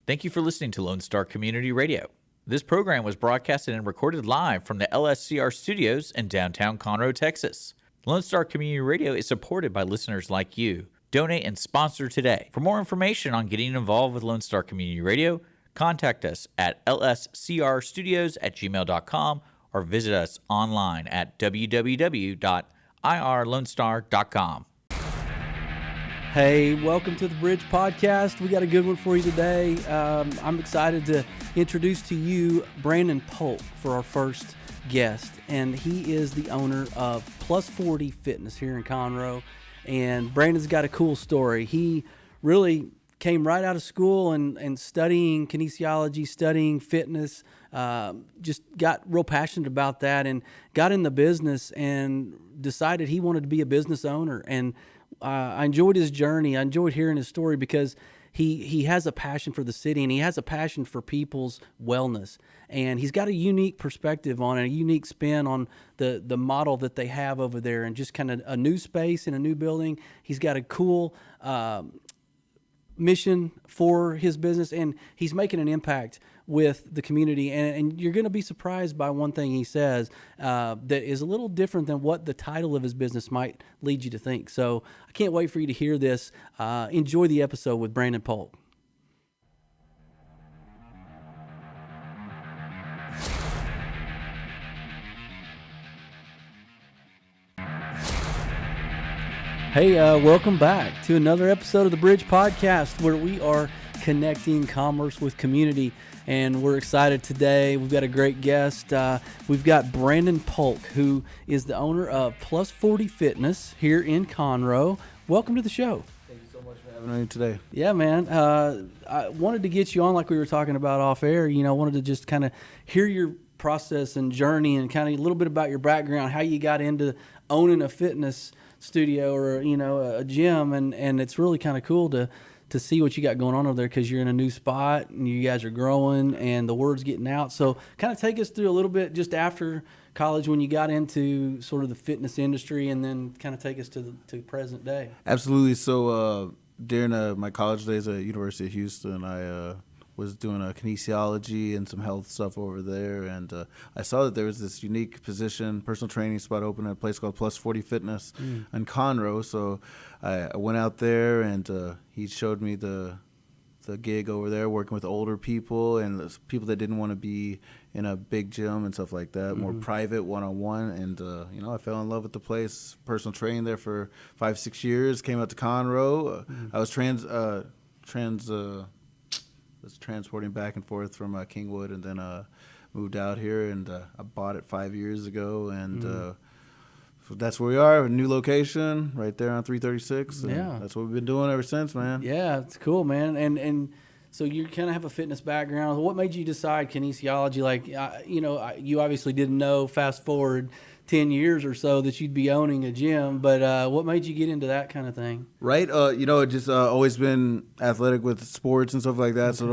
Thank you for listening to Lone Star Community Radio. This program was broadcasted and recorded live from the LSCR studios in downtown Conroe, Texas. Lone Star Community Radio is supported by listeners like you. Donate and sponsor today. For more information on getting involved with Lone Star Community Radio, contact us at lscrstudios@gmail.com or visit us online at www.irlonestar.com. Hey, welcome to the Bridge Podcast. We got a good one for you today. I'm excited to introduce to you Brandon Polk for our first guest, and he is the owner of Plus 40 Fitness here in Conroe. And Brandon's got a cool story. He really came right out of school and studying kinesiology, studying fitness, just got real passionate about that and got in the business and decided he wanted to be a business owner. And I enjoyed his journey. I enjoyed hearing his story because he has a passion for the city and he has a passion for people's wellness. And he's got a unique perspective on it, a unique spin on the model that they have over there, and just kind of a new space in a new building. He's got a cool mission for his business, and he's making an impact with the community. And you're going to be surprised by one thing he says that is a little different than what the title of his business might lead you to think. So I can't wait for you to hear this. Enjoy the episode with Brandon Polk. Hey, welcome back to another episode of the Bridge Podcast, where we are connecting commerce with community. And we're excited today. We've got a great guest. We've got Brandon Polk, who is the owner of Plus 40 Fitness here in Conroe. Welcome to the show. Thank you so much for having me today. Yeah, man. I wanted to get you on like we were talking about off air. You know, wanted to just kind of hear your process and journey and kind of a little bit about your background, how you got into owning a fitness studio or, you know, a gym. And it's really kind of cool to see what you got going on over there, because you're in a new spot and you guys are growing and the word's getting out. So kind of take us through a little bit just after college when you got into sort of the fitness industry, and then kind of take us to present day. Absolutely. So during my college days at University of Houston, I was doing a kinesiology and some health stuff over there, and I saw that there was this unique position, personal training spot open at a place called Plus 40 Fitness in Conroe. So I went out there, and he showed me the gig over there, working with older people and people that didn't want to be in a big gym and stuff like that, more private, one-on-one. And, you know, I fell in love with the place, personal training there for 5-6 years, came out to Conroe. I was transporting back and forth from Kingwood, and then moved out here, and I bought it 5 years ago, and so that's where we are, a new location right there on 336. And yeah, that's what we've been doing ever since, man. Yeah, it's cool, man. And so you kind of have a fitness background. What made you decide kinesiology? Like, you know, you obviously didn't know, fast forward 10 years or so, that you'd be owning a gym, but what made you get into that kind of thing? Right. You know, it just always been athletic with sports and stuff like that. So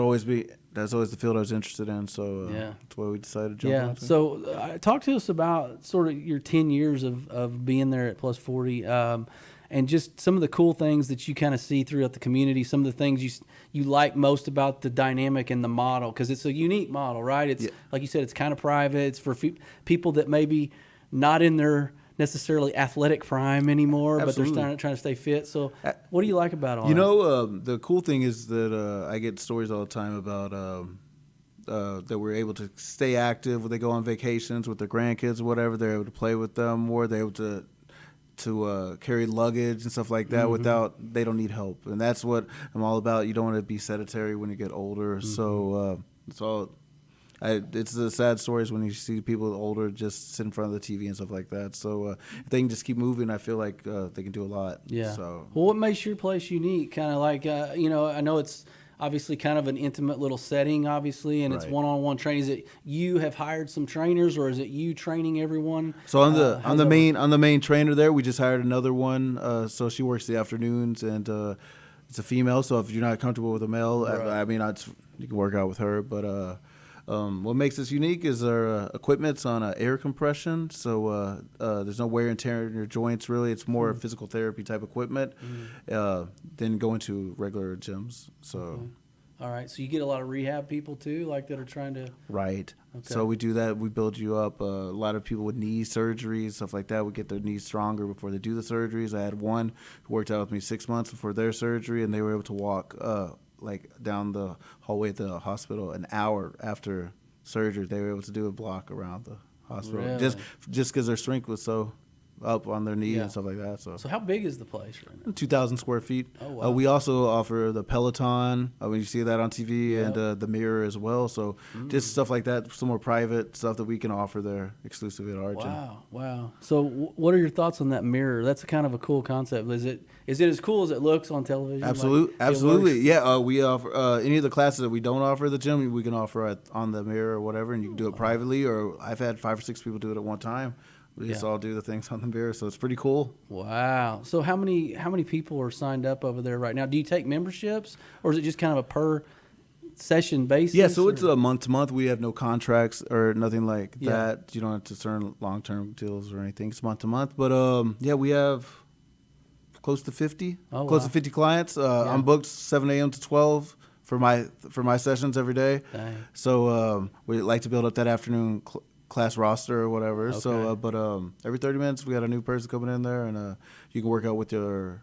that's always the field I was interested in. So that's why we decided to jump into. So talk to us about sort of your 10 years of being there at Plus 40, and just some of the cool things that you kind of see throughout the community, some of the things you like most about the dynamic and the model, because it's a unique model, right? It's like you said, it's kind of private. It's for people that maybe not in their necessarily athletic prime anymore, Absolutely. but they're trying to stay fit. So what do you like about all that? You that? know, the cool thing is that I get stories all the time about that we're able to stay active when they go on vacations with their grandkids or whatever. They're able to play with them more. They're able to carry luggage and stuff like that they don't need help. And that's what I'm all about. You don't want to be sedentary when you get older. So it's all... it's the sad stories when you see people older just sit in front of the TV and stuff like that. So if they can just keep moving, I feel like they can do a lot. Yeah. So. Well, what makes your place unique? Kind of like, you know, I know it's obviously kind of an intimate little setting, obviously, and it's one-on-one training. Is it you have hired some trainers, or is it you training everyone? So I'm the main trainer there. We just hired another one. So she works the afternoons, and it's a female. So if you're not comfortable with a male, right. I mean, you can work out with her, but. What makes us unique is our equipment's on air compression, so there's no wear and tear in your joints, really. It's more physical therapy type equipment than going to regular gyms. So All right. So you get a lot of rehab people too, like that are trying to. Right. Okay. So we do that. We build you up. A lot of people with knee surgeries, stuff like that, would get their knees stronger before they do the surgeries. I had one who worked out with me 6 months before their surgery, and they were able to walk like down the hallway at the hospital an hour after surgery. They were able to do a block around the hospital Really? just because their strength was so up on their knee Yeah. and stuff like that. So So how big is the place right now? 2,000 square feet. Oh, wow. We also offer the Peloton. When you see that on TV, Yep. and the mirror as well. So just stuff like that, some more private stuff that we can offer there exclusively at our gym. Wow. So what are your thoughts on that mirror? That's kind of a cool concept. Is it as cool as it looks on television? Absolutely. Like, Yeah, we offer any of the classes that we don't offer at the gym, we can offer on the mirror or whatever, and you can do it privately, or I've had 5 or 6 people do it at one time. We just all do the things on the mirror, so it's pretty cool. Wow. So how many people are signed up over there right now? Do you take memberships, or is it just kind of a per session basis? Yeah, so it's a month to month. We have no contracts or nothing like Yeah. that. You don't have to sign long-term deals or anything. It's month to month. But yeah, we have close to 50. Oh, Close wow. to 50 clients. I'm booked 7 a.m. to 12 for my sessions every day. Dang. So we like to build up that afternoon class roster or whatever. Okay. So, but every 30 minutes we got a new person coming in there, and you can work out with your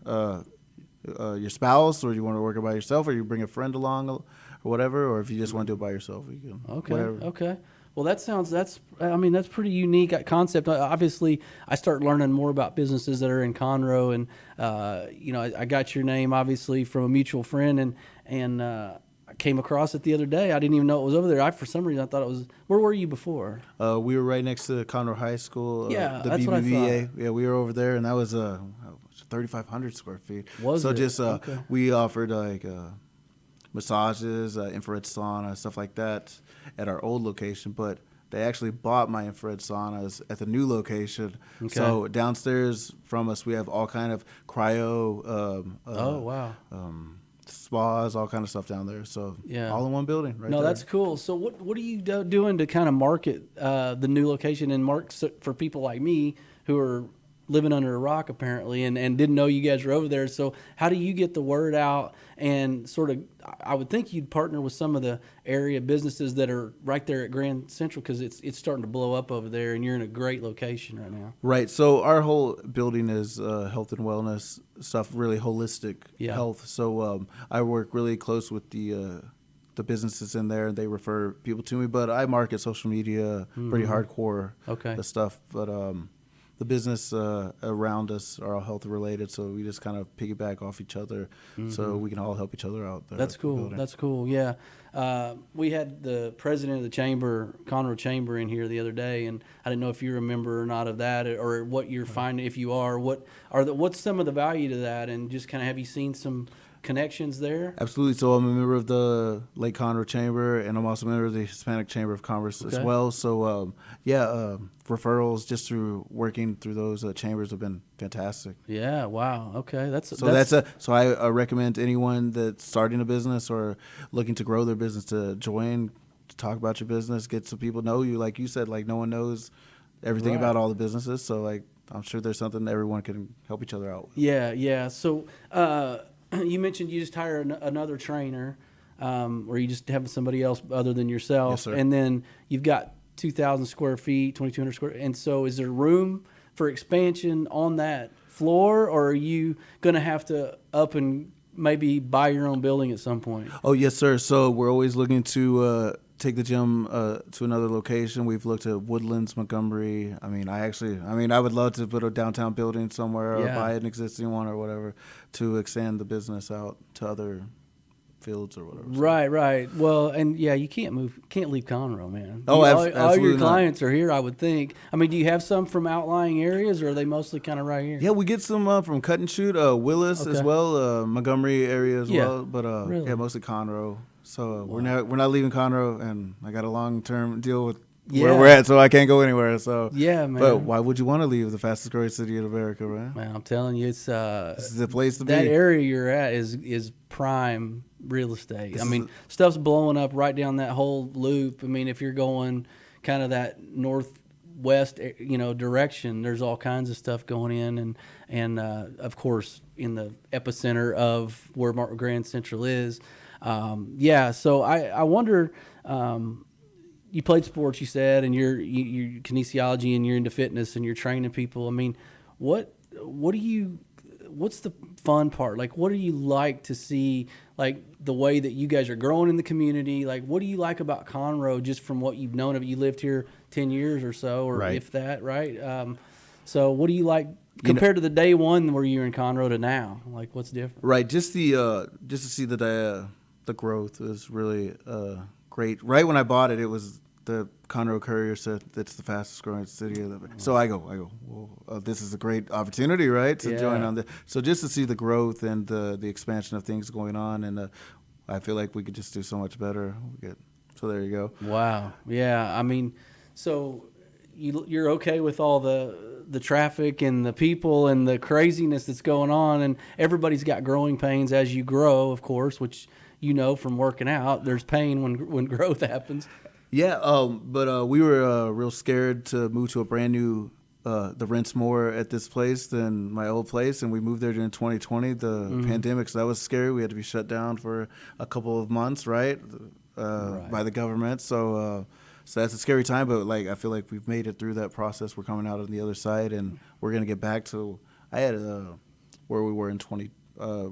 spouse, or you want to work out by yourself, or you bring a friend along, or whatever, or if you just want to do it by yourself, you can. Okay. Whatever. Okay. Well, that's pretty unique concept. Obviously, I start learning more about businesses that are in Conroe, and I got your name obviously from a mutual friend, and I came across it the other day. I didn't even know it was over there. For some reason I thought it was. Where were you before? We were right next to Conroe High School. Yeah, the that's BBVA. what I thought. Yeah, we were over there, and that was 3,500 square feet. Was so it? just Okay. we offered like massages, infrared sauna, stuff like that at our old location, but they actually bought my infrared saunas at the new location. Okay. So downstairs from us, we have all kind of cryo. Oh, wow. Spas, all kind of stuff down there. So Yeah. all in one building, right? No, there. that's cool. So what are you doing to kind of market the new location and for people like me who are living under a rock apparently and didn't know you guys were over there? So how do you get the word out and sort of, I would think you'd partner with some of the area businesses that are right there at Grand Central, because it's starting to blow up over there and you're in a great location right now. Right. So our whole building is health and wellness stuff, really holistic health. So I work really close with the businesses in there, and they refer people to me. But I market social media pretty hardcore. Okay. The stuff. But the business around us are all health related, so we just kind of piggyback off each other, so we can all help each other out there. That's at the cool. building. That's cool. Yeah. We had the president of the chamber, Conroe Chamber, in here the other day, and I didn't know if you're a member or not of that, or what you're finding. If you are, what's some of the value to that, and just kind of have you seen some connections there? Absolutely. So I'm a member of the Lake Conroe Chamber, and I'm also a member of the Hispanic Chamber of Commerce as well. So referrals just through working through those chambers have been fantastic. Yeah. Wow. Okay. So I recommend anyone that's starting a business or looking to grow their business to join, to talk about your business, get some people know you. Like you said, like no one knows everything about all the businesses. So like I'm sure there's something that everyone can help each other out with. Yeah. Yeah. So you mentioned you just hire another trainer, or you just have somebody else other than yourself. Yes, sir. And then you've got 2,000 square feet, 2,200 square. And so is there room for expansion on that floor, or are you going to have to up and maybe buy your own building at some point? Oh, yes, sir. So we're always looking to take the gym to another location. We've looked at Woodlands, Montgomery. I would love to put a downtown building somewhere or buy an existing one or whatever to extend the business out to other fields or whatever. Right. Well, and yeah, you can't leave Conroe, man. Oh, all absolutely your not. clients are here, I would think. I mean, do you have some from outlying areas, or are they mostly kind of right here? Yeah, we get some from Cut and Shoot, Willis as well, Montgomery area as well, but really? yeah, mostly Conroe. So we're not leaving Conroe, and I got a long-term deal with where we're at, so I can't go anywhere. So yeah, man. But why would you want to leave the fastest growing city in America, right? Man, I'm telling you, it's This is the place to be. that area you're at is prime real estate. Stuff's blowing up right down that whole loop. I mean, if you're going kind of that northwest, direction, there's all kinds of stuff going in, and of course in the epicenter of where Grand Central is. Yeah, so I wonder. You played sports, you said, and you're kinesiology, and you're into fitness, and you're training people. I mean, what's the fun part? Like, what do you like to see? Like the way that you guys are growing in the community. Like, what do you like about Conroe, just from what you've known of it? You lived here 10 years or so, or Right. if that, right? So, what do you like compared to the day one where you're in Conroe to now? Like, what's different? Right, just to see the growth is really great. Right when I bought it, it was the Conroe Courier said that's the fastest growing city. So I go, well, this is a great opportunity, right, to join on the. So just to see the growth and the expansion of things going on, and I feel like we could just do so much better. So there you go. Wow. Yeah. I mean, so you're okay with all the traffic and the people and the craziness that's going on, and everybody's got growing pains as you grow, of course, which from working out, there's pain when growth happens. Yeah, but we were real scared to move to a brand new. The rent's more at this place than my old place, and we moved there during 2020, the pandemic. So that was scary. We had to be shut down for a couple of months, right, by the government. So that's a scary time. But I feel like we've made it through that process. We're coming out on the other side, and we're gonna get back to where we were in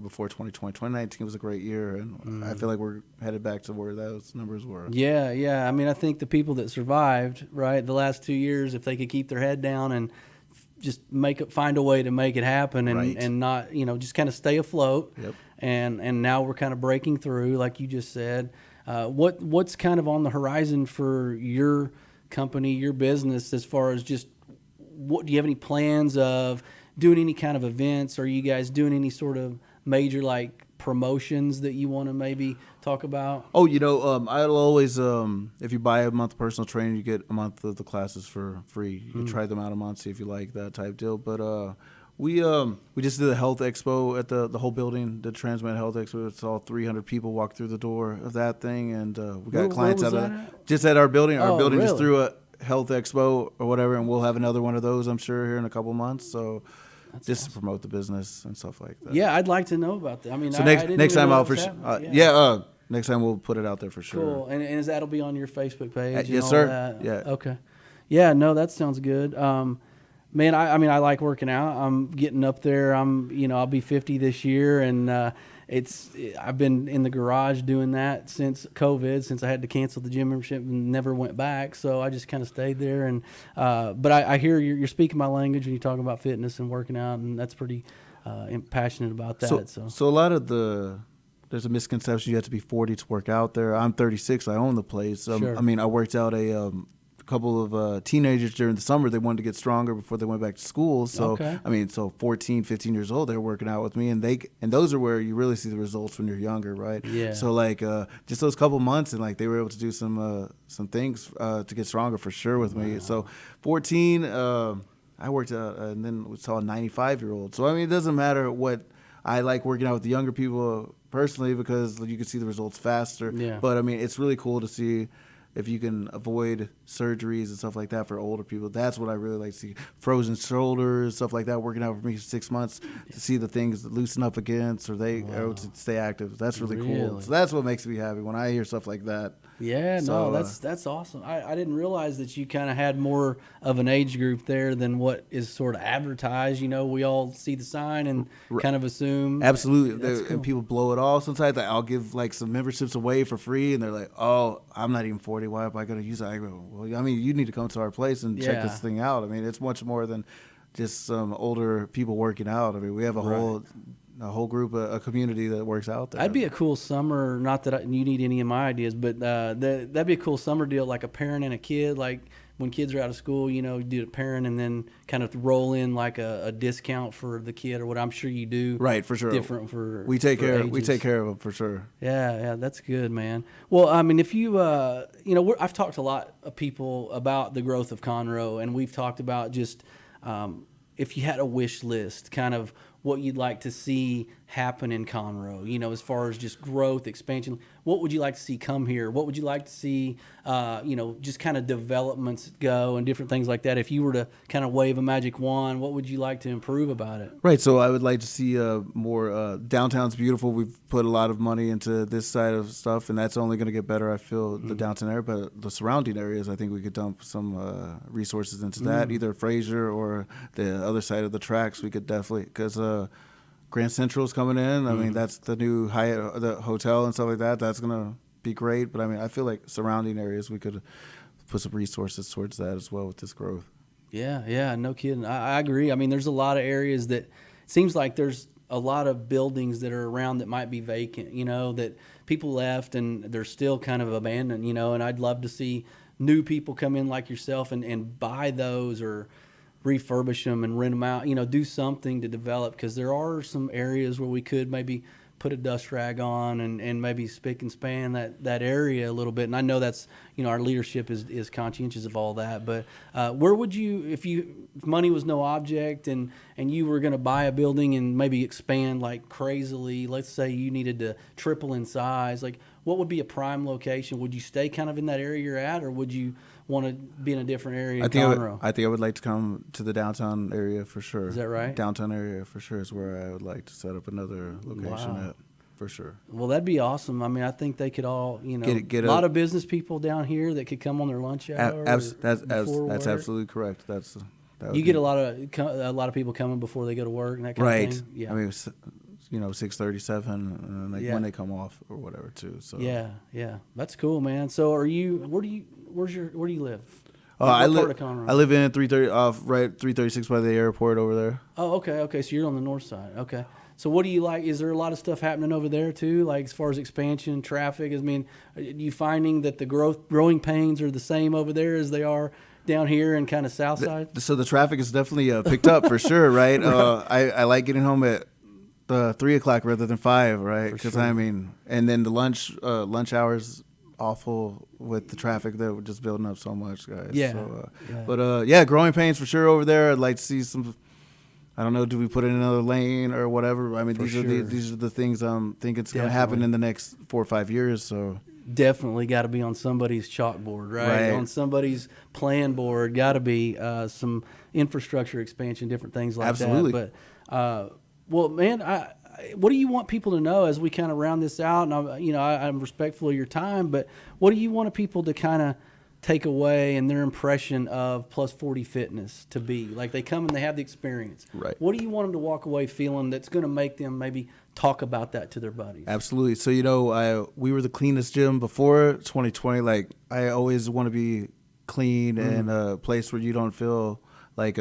before 2020. 2019 was a great year, and I feel like we're headed back to where those numbers were. Yeah. I mean, I think the people that survived, right, the last 2 years, if they could keep their head down and just find a way to make it happen, and not, just kind of stay afloat. Yep. And now we're kind of breaking through, like you just said. What's kind of on the horizon for your company, your business, as far as just do you have any plans of doing any kind of events? Are you guys doing any sort of major promotions that you want to maybe talk about? Oh, I'll always, if you buy a month personal training, you get a month of the classes for free. You can try them out a month, see if you like that type deal. But we just did a health expo at the whole building, the Transmet Health Expo. It's all 300 people walk through the door of that thing, and we got clients out of that. Just at our building. Our building just threw a health expo or whatever, and we'll have another one of those, I'm sure, here in a couple months. So. That's just awesome. To promote the business and stuff like that. Yeah, I'd like to know about that. I mean, so next time I'll next time we'll put it out there for sure. Cool. And that'll be on your Facebook page? Yes, sir. That? Yeah. Okay. Yeah. No, that sounds good. Man, I like working out. I'm getting up there. I'll be 50 this year, and I've been in the garage doing that since COVID, since I had to cancel the gym membership and never went back. So I just kind of stayed there. And but I hear you're speaking my language when you talk about fitness and working out, and that's pretty passionate about that. So a lot of there's a misconception you have to be 40 to work out there. I'm 36. I own the place. Sure. I mean, I worked out a couple of teenagers during the summer. They wanted to get stronger before they went back to school. So okay. I mean, so 14, 15 years old, they're working out with me, and those are where you really see the results when you're younger, right? Yeah. So just those couple months, and they were able to do some things to get stronger for sure with me. So 14, I worked out, and then we saw a 95-year-old. So I mean, it doesn't matter what. I like working out with the younger people personally because you can see the results faster. Yeah. But I mean, it's really cool to see if you can avoid surgeries and stuff like that for older people. That's what I really like to see. Frozen shoulders, stuff like that, working out for me for 6 months to see the things loosen up again so they are able to stay active. That's really cool. So that's what makes me happy when I hear stuff like that. Yeah, so, no, that's awesome. I didn't realize that you kind of had more of an age group there than what is sort of advertised. We all see the sign and kind of assume. Absolutely. Cool. And people blow it off. Sometimes I'll give some memberships away for free, and they're like, oh, I'm not even 40. Why am I going to use it? I go, well, I mean, you need to come to our place and check this thing out. I mean, it's much more than just some older people working out. I mean, we have a whole group, a community that works out there. That'd be a cool summer. Not that you need any of my ideas, but that'd be a cool summer deal, like a parent and a kid. Like when kids are out of school, you do a parent and then kind of roll in like a discount for the kid or what. I'm sure you do. Right, for sure. Different for we take care. ages. We take care of them for sure. Yeah, that's good, man. Well, I mean, if you I've talked to a lot of people about the growth of Conroe, and we've talked about just if you had a wish list, kind of what you'd like to see happen in Conroe? You know, as far as just growth, expansion, what would you like to see come here? What would you like to see, you know, just kind of developments go and different things like that? If you were to kind of wave a magic wand, what would you like to improve about it? Right. So I would like to see more. Downtown's beautiful. We've put a lot of money into this side of stuff, and that's only going to get better. I feel the downtown area, but the surrounding areas, I think we could dump some resources into that. Either Fraser or the other side of the tracks. We could definitely, because Grand Central's coming in. I mean, that's the new Hyatt, the hotel and stuff like that. That's going to be great. But I mean, I feel like surrounding areas, we could put some resources towards that as well with this growth. Yeah, no kidding. I agree. I mean, there's a lot of areas that it seems like there's a lot of buildings that are around that might be vacant, you know, that people left and they're still kind of abandoned, you know, and I'd love to see new people come in like yourself and buy those or refurbish them and rent them out, you know, do something to develop, because there are some areas where we could maybe put a dust rag on and maybe spick and span that area a little bit. And I know that's, you know, our leadership is conscientious of all that, but where would you, if money was no object and you were going to buy a building and maybe expand like crazily, let's say you needed to triple in size, like what would be a prime location? Would you stay kind of in that area you're at, or would you want to be in a different area in Conroe? I think I would like to come to the downtown area for sure. Is that right? Downtown area for sure is where I would like to set up another location at, for sure. Well, that'd be awesome. I mean, I think they could all, you know, get a lot of business people down here that could come on their lunch hour. That's absolutely correct. You get a lot of people coming before they go to work and that kind of thing. Yeah. I mean, you know, 6:37 when they come off or whatever too. So yeah, that's cool, man. So where do you live? I live in 336 by the airport over there. Oh, okay. So you're on the north side. Okay. So what do you like? Is there a lot of stuff happening over there too? Like as far as expansion, traffic? I mean, are you finding that the growing pains are the same over there as they are down here in kind of south side? So the traffic is definitely picked up for sure, right? I like getting home at 3 o'clock rather than 5, right? Because I mean, and then the lunch hours awful with the traffic that we're just building up so much, guys. Yeah. So, but growing pains for sure over there. I'd like to see some. I don't know. Do we put in another lane or whatever? I mean, these are the things I'm thinking it's going to happen in the next 4 or 5 years. So definitely got to be on somebody's chalkboard, right? On somebody's plan board. Got to be some infrastructure expansion, different things like that. But well, man, what do you want people to know as we kind of round this out? And I'm respectful of your time, but what do you want people to kind of take away and their impression of Plus 40 Fitness to be? Like they come and they have the experience. Right. What do you want them to walk away feeling that's going to make them maybe talk about that to their buddies? Absolutely. So, you know, we were the cleanest gym before 2020. Like I always want to be clean and a place where you don't feel like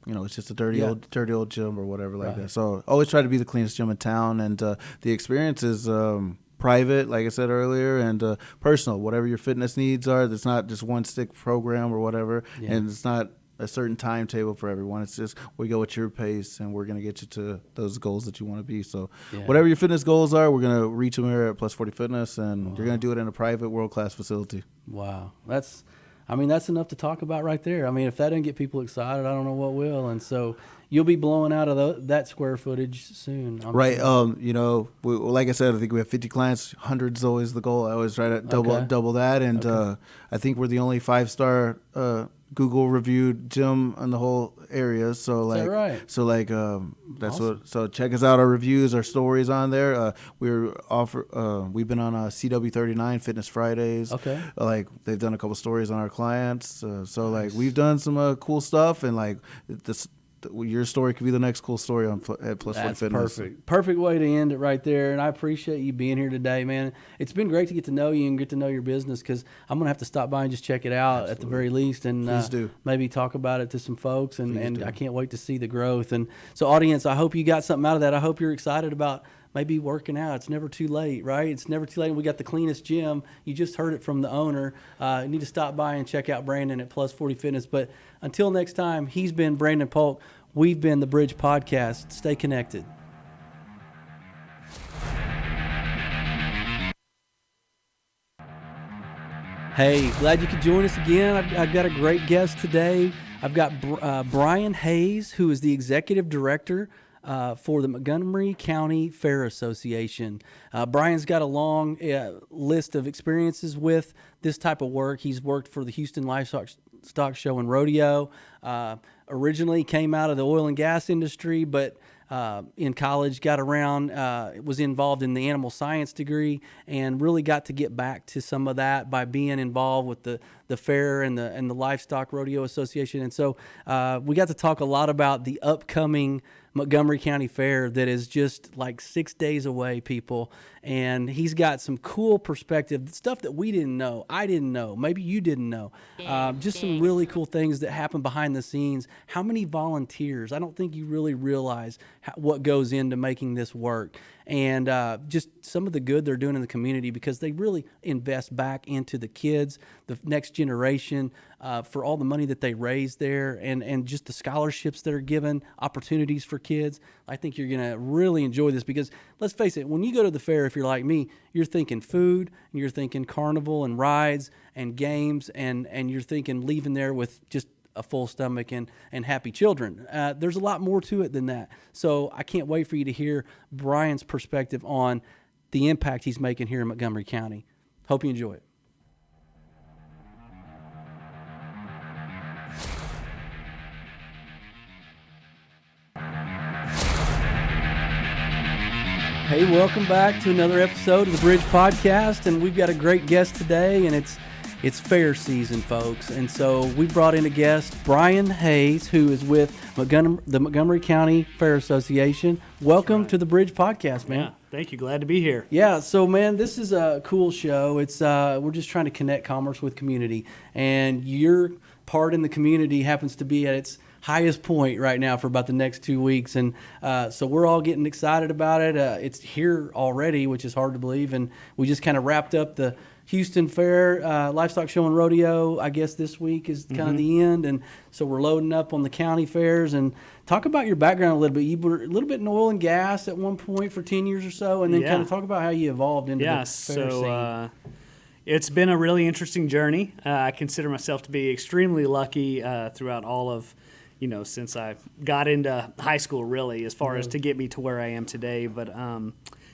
you know, it's just a dirty old gym or whatever like that. So always try to be the cleanest gym in town, and the experience is private, like I said earlier, and personal. Whatever your fitness needs are, it's not just one stick program or whatever, and it's not a certain timetable for everyone. It's just we go at your pace, and we're gonna get you to those goals that you want to be. So whatever your fitness goals are, we're gonna reach them here at Plus 40 Fitness, and you're gonna do it in a private, world-class facility. Wow, that's enough to talk about right there. I mean, if that didn't get people excited, I don't know what will. And so you'll be blowing out of that square footage soon. Right. Sure. You know, like I said, I think we have 50 clients. 100 is always the goal. I always try to double that. And I think we're the only 5-star Google reviewed gym in the whole area. So like, is that right? So like, that's awesome. So check us out. Our reviews, our stories on there. We've been on CW 39 Fitness Fridays. Okay. Like they've done a couple stories on our clients. So like we've done some cool stuff, and like your story could be the next cool story at Plus 40 Fitness. Perfect way to end it right there. And I appreciate you being here today, man. It's been great to get to know you and get to know your business, because I'm going to have to stop by and just check it out at the very least, and maybe talk about it to some folks. And I can't wait to see the growth. And so audience, I hope you got something out of that. I hope you're excited about maybe working out. It's never too late, right? It's never too late. We got the cleanest gym. You just heard it from the owner. You need to stop by and check out Brandon at Plus 40 Fitness. But until next time, he's been Brandon Polk. We've been the Bridge Podcast. Stay connected. Hey, glad you could join us again. I've got a great guest today. I've got Brian Hayes, who is the Executive Director for the Montgomery County Fair Association. Brian's got a long list of experiences with this type of work. He's worked for the Houston Livestock Show and Rodeo. Originally came out of the oil and gas industry, but in college got around, was involved in the animal science degree, and really got to get back to some of that by being involved with the fair and the Livestock Rodeo Association. And so we got to talk a lot about the upcoming Montgomery County Fair that is just like 6 days away, people. And he's got some cool perspective, stuff that we didn't know, I didn't know, maybe you didn't know. Just some really cool things that happen behind the scenes. How many volunteers? I don't think you really realize what goes into making this work. And just some of the good they're doing in the community, because they really invest back into the kids, the next generation, for all the money that they raise there, and just the scholarships that are given, opportunities for kids. I think you're going to really enjoy this, because let's face it, when you go to the fair, if you're like me, you're thinking food, and you're thinking carnival and rides and games, and you're thinking leaving there with just a full stomach and happy children. There's a lot more to it than that. So I can't wait for you to hear Brian's perspective on the impact he's making here in Montgomery County. Hope you enjoy it. Hey, welcome back to another episode of the Bridge Podcast, and we've got a great guest today, and it's fair season, folks. And so we brought in a guest, Brian Hayes, who is with the Montgomery County Fair Association. Welcome to the Bridge Podcast, man. Yeah, thank you. Glad to be here. Yeah, so man, this is a cool show. It's we're just trying to connect commerce with community, and your part in the community happens to be at its highest point right now for about the next 2 weeks, and so we're all getting excited about it. It's here already, which is hard to believe, and we just kind of wrapped up the Houston Fair, Livestock Show and Rodeo. I guess this week is kind of the end, and so we're loading up on the county fairs. And talk about your background a little bit. You were a little bit in oil and gas at one point for 10 years or so, and then kind of talk about how you evolved into the fair scene. It's been a really interesting journey. I consider myself to be extremely lucky throughout all of, since I got into high school, really, as far as to get me to where I am today. But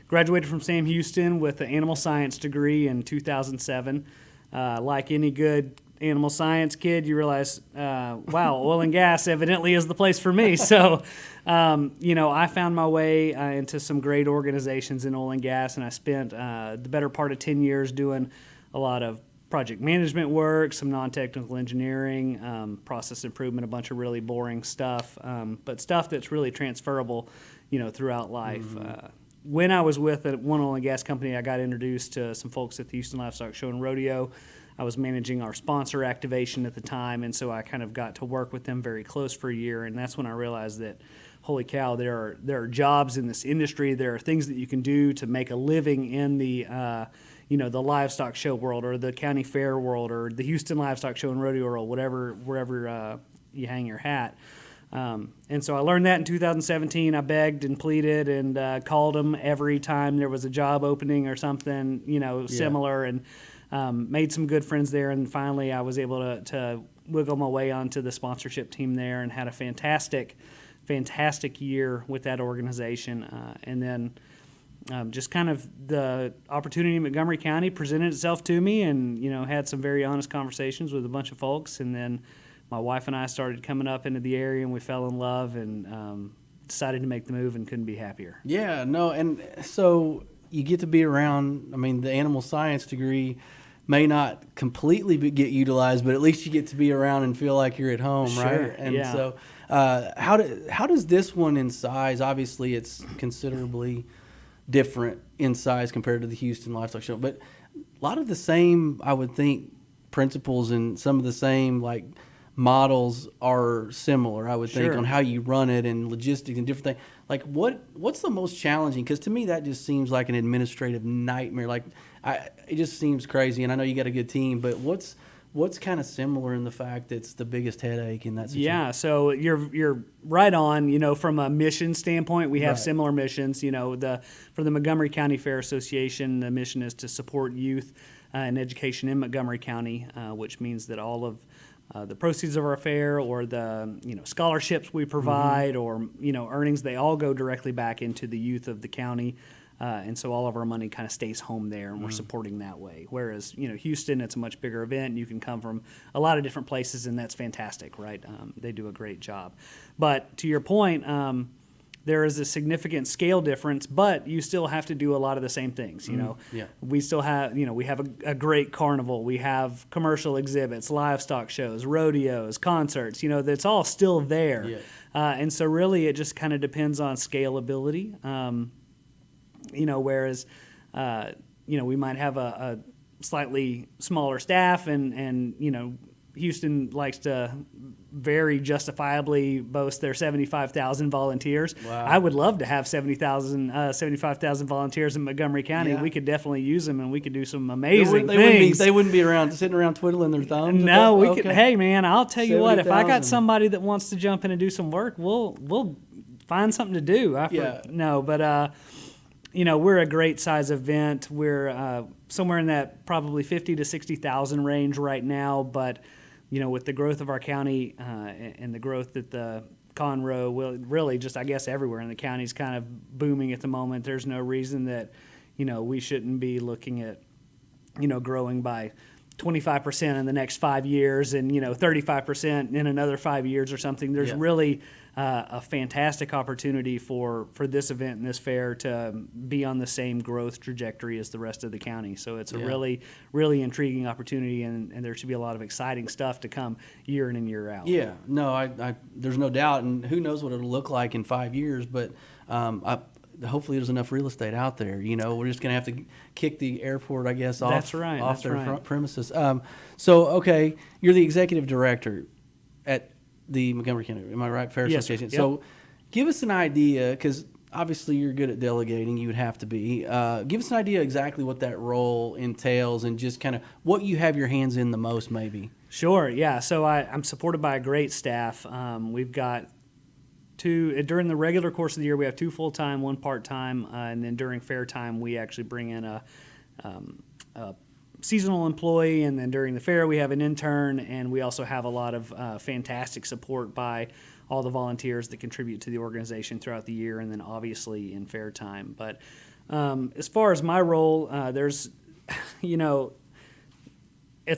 graduated from Sam Houston with an animal science degree in 2007. Like any good animal science kid, you realize, wow, oil and gas evidently is the place for me. So, I found my way into some great organizations in oil and gas, and I spent the better part of 10 years doing a lot of project management work, some non-technical engineering, process improvement, a bunch of really boring stuff, but stuff that's really transferable, throughout life. When I was with one oil and gas company, I got introduced to some folks at the Houston Livestock Show and Rodeo. I was managing our sponsor activation at the time, and so I kind of got to work with them very close for a year, and that's when I realized that, holy cow, there are jobs in this industry. There are things that you can do to make a living in the the livestock show world, or the county fair world, or the Houston Livestock Show and Rodeo world, wherever you hang your hat. And so I learned that in 2017. I begged and pleaded and called them every time there was a job opening or something, similar, and made some good friends there. And finally, I was able to wiggle my way onto the sponsorship team there, and had a fantastic year with that organization. And then just kind of the opportunity in Montgomery County presented itself to me, and had some very honest conversations with a bunch of folks, and then my wife and I started coming up into the area, and we fell in love, and decided to make the move, and couldn't be happier. Yeah, no, and so you get to be around. I mean, the animal science degree may not completely get utilized, but at least you get to be around and feel like you're at home, Sure, right? And yeah. so how does this one in size? Obviously, it's considerably different in size compared to the Houston Livestock Show, but a lot of the same, I would think, principles and some of the same models are similar, I would think, Sure. on how you run it and logistics and different things. Like what's the most challenging? Because to me, that just seems like an administrative nightmare. It just seems crazy, and I know you got a good team, but what's kind of similar in the fact that it's the biggest headache in that situation? Yeah, so you're right on. From a mission standpoint, we have Right. similar missions. For the Montgomery County Fair Association, the mission is to support youth and education in Montgomery County, which means that all of the proceeds of our fair or the scholarships we provide or earnings, they all go directly back into the youth of the county. And so all of our money kind of stays home there, and we're supporting that way. Whereas, Houston, it's a much bigger event, and you can come from a lot of different places, and that's fantastic, right? They do a great job. But to your point, there is a significant scale difference, but you still have to do a lot of the same things. We still have, we have a great carnival. We have commercial exhibits, livestock shows, rodeos, concerts. That's all still there. Yeah. And so really, it just kind of depends on scalability. Whereas, we might have a slightly smaller staff and Houston likes to very justifiably boast their 75,000 volunteers. Wow. I would love to have 75,000 volunteers in Montgomery County. Yeah. We could definitely use them, and we could do some amazing things. They wouldn't be sitting around twiddling their thumbs. No, we could. Hey, man, I'll tell you what. If I got somebody that wants to jump in and do some work, we'll find something to do. We're a great size event. We're somewhere in that probably 50 to 60,000 range right now, but with the growth of our county and the growth that the Conroe, will really just, I guess, everywhere in the county is kind of booming at the moment. There's no reason that, we shouldn't be looking at, growing by 25% in the next 5 years and, 35% in another 5 years or something. There's really a fantastic opportunity for this event and this fair to be on the same growth trajectory as the rest of the county. So it's a really, really intriguing opportunity, and there should be a lot of exciting stuff to come year in and year out. Yeah, no, I there's no doubt, and who knows what it'll look like in 5 years, but hopefully there's enough real estate out there. We're just going to have to kick the airport, I guess, off their premises. Okay, you're the executive director at the Montgomery County, am I right? Fair Association. Yep. So give us an idea, because obviously you're good at delegating, you would have to be. Give us an idea exactly what that role entails and just kind of what you have your hands in the most, maybe. Sure, yeah. So I'm supported by a great staff. We've got during the regular course of the year, we have 2 full-time, 1 part-time, and then during fair time, we actually bring in a seasonal employee, and then during the fair, we have an intern, and we also have a lot of fantastic support by all the volunteers that contribute to the organization throughout the year, and then obviously in fair time. But as far as my role, there's, it's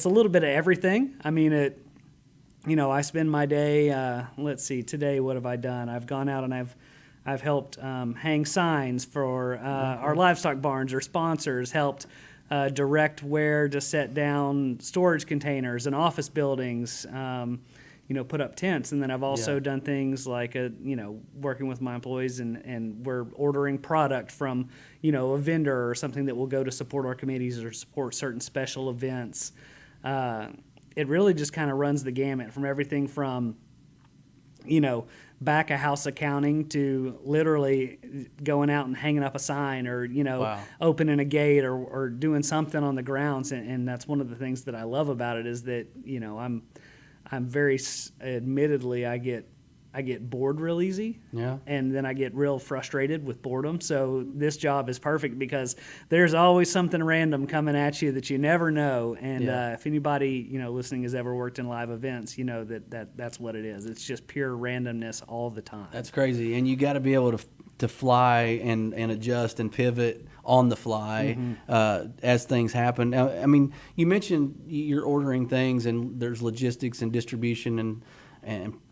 a little bit of everything. I mean, I spend my day, let's see, today what have I done? I've gone out and I've helped hang signs for our livestock barns or sponsors, helped direct where to set down storage containers and office buildings, put up tents. And then I've also done things like, working with my employees and we're ordering product from, a vendor or something that will go to support our committees or support certain special events. It really just kind of runs the gamut from everything from, back of house accounting to literally going out and hanging up a sign or, opening a gate or doing something on the grounds. And that's one of the things that I love about it is that, I'm very, admittedly, I get bored real easy. Yeah. And then I get real frustrated with boredom. So this job is perfect because there's always something random coming at you that you never know. And if anybody, listening has ever worked in live events, that's what it is. It's just pure randomness all the time. That's crazy. And you got to be able to fly and adjust and pivot on the fly as things happen. Now, I mean, you mentioned you're ordering things and there's logistics and distribution and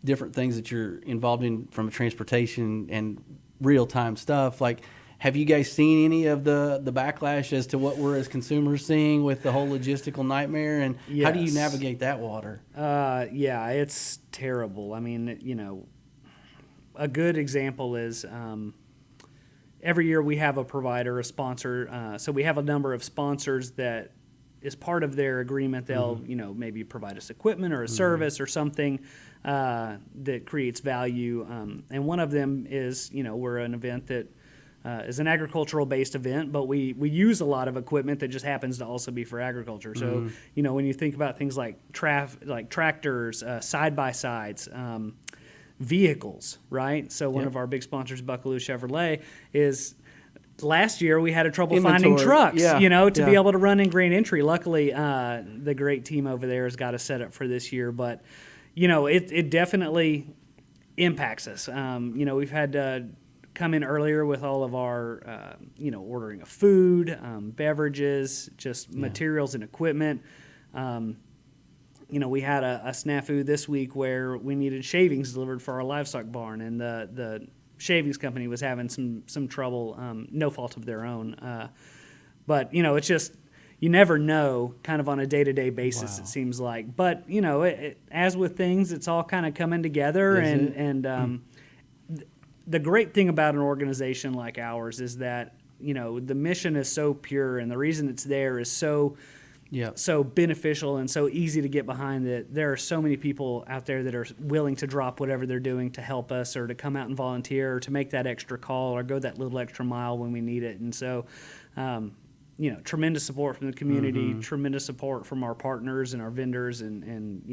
different things that you're involved in from transportation and real-time stuff. Like, have you guys seen any of the backlash as to what we're as consumers seeing with the whole logistical nightmare? And how do you navigate that water? Yeah, it's terrible. I mean, a good example is every year we have a provider, a sponsor. So we have a number of sponsors that is part of their agreement. They'll, maybe provide us equipment or a service or something that creates value. And one of them is, we're an event that is an agricultural-based event, but we use a lot of equipment that just happens to also be for agriculture. So, when you think about things like tractors, side-by-sides, vehicles, right? So one of our big sponsors, Buckaloo Chevrolet, is last year we had trouble finding trucks, to be able to run in Grand Entry. Luckily, the great team over there has got us set up for this year, but it definitely impacts us. We've had to come in earlier with all of our, ordering of food, beverages, just materials and equipment. We had a snafu this week where we needed shavings delivered for our livestock barn, and the shavings company was having some trouble, no fault of their own. But it's just, you never know kind of on a day-to-day basis, it seems like. But, as with things, it's all kind of coming together. The great thing about an organization like ours is that, the mission is so pure, and the reason it's there is so beneficial and so easy to get behind, that there are so many people out there that are willing to drop whatever they're doing to help us, or to come out and volunteer, or to make that extra call, or go that little extra mile when we need it. And so, tremendous support from the community, tremendous support from our partners and our vendors, and